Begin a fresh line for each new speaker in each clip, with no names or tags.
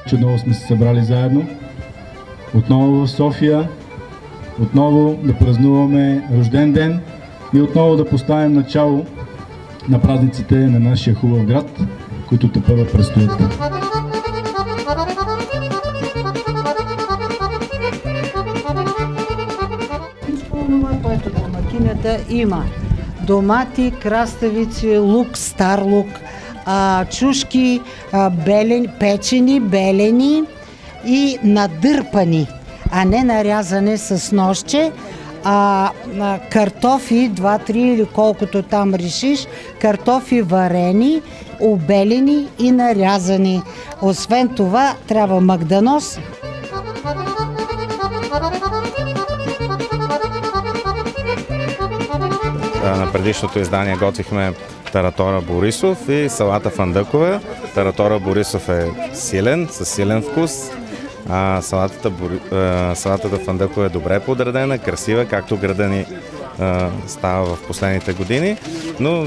че отново сме се събрали заедно. Отново в София, отново да празнуваме рожден ден и отново да поставим начало на празниците на нашия хубав град, които тепърва предстоят.
Това, което домакинята има: домати, краставици, лук, стар лук, чушки, печени, белени и надърпани, а не нарязане с ножче. Картофи, 2-3 или колкото там решиш, картофи варени, обелени и нарязани. Освен това, трябва магданоз.
На предишното издание готвихме таратора Борисов и салата фандъкова. Таратора Борисов е силен, със силен вкус. Салатата фандъкова е добре подредена, красива, както града ни става в последните години. Но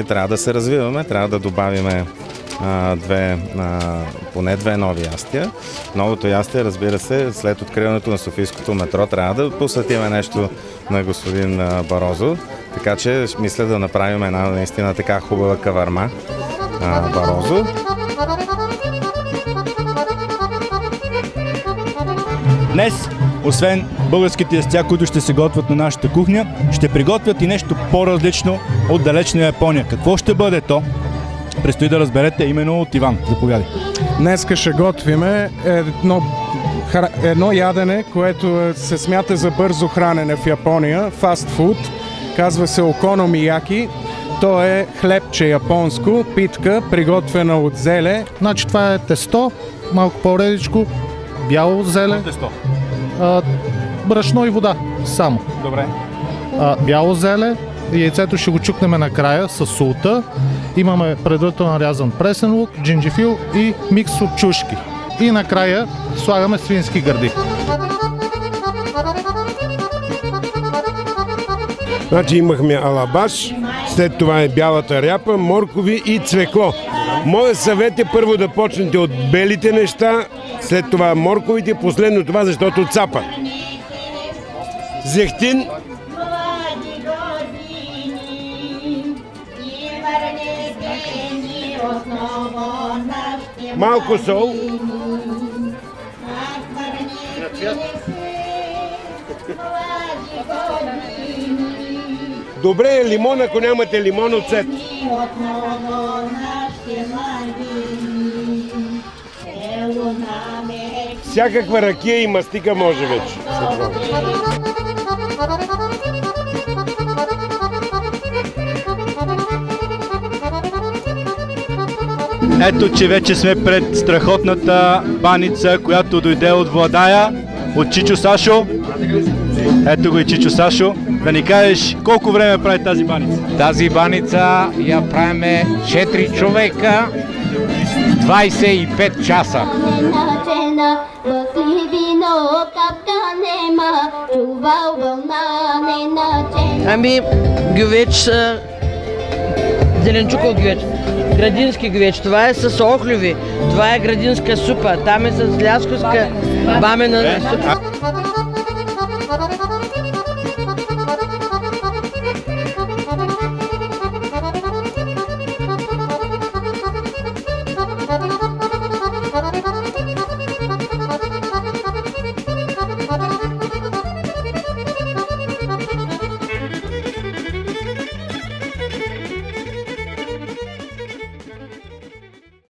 трябва да се развиваме, трябва да добавиме поне две нови ястия. Новото ястие, разбира се, след откриването на Софийското метро трябва да посветиме нещо на господин Барозо. Така че мисля да направим една наистина така хубава каварма Барозо.
Днес, освен българските ястия, които ще се готвят на нашата кухня, ще приготвят и нещо по-различно от далечна Япония. Какво ще бъде то? Предстои да разберете именно от Иван. Заповядай.
Днеска ще готвиме едно ядене, което се смята за бързо хранене в Япония, фастфуд. Казва се окономияки. То е хлебче японско, питка, приготвена от зеле.
Значи това е тесто, малко по-редичко, бяло зеле, брашно и вода само.
Добре.
Бяло зеле, яйцето ще го чукнем накрая с султа. Имаме предварително нарязан пресен лук, джинджифил и микс от чушки. И накрая слагаме свински гърди.
Значи имахме алабаш, след това е бялата ряпа, моркови и цвекло. Моят съвет е първо да почнете от белите неща, след това морковите, последно това, защото цапа. Зехтин. Малко сол. Добре е лимон, ако нямате лимон, оцет. Всякаква ракия и мастика може вече.
Ето, че вече сме пред страхотната баница, която дойде от Владая, от Чичо Сашо. Ето го и Чичо Сашо. Да ни кажеш колко време прави тази баница?
Тази баница я правиме 4 човека, 25 часа.
Ами, гювеч, зеленчуков гювеч, градински гювеч, това е с охлюви, това е градинска супа, там е с лясковска бамена супа.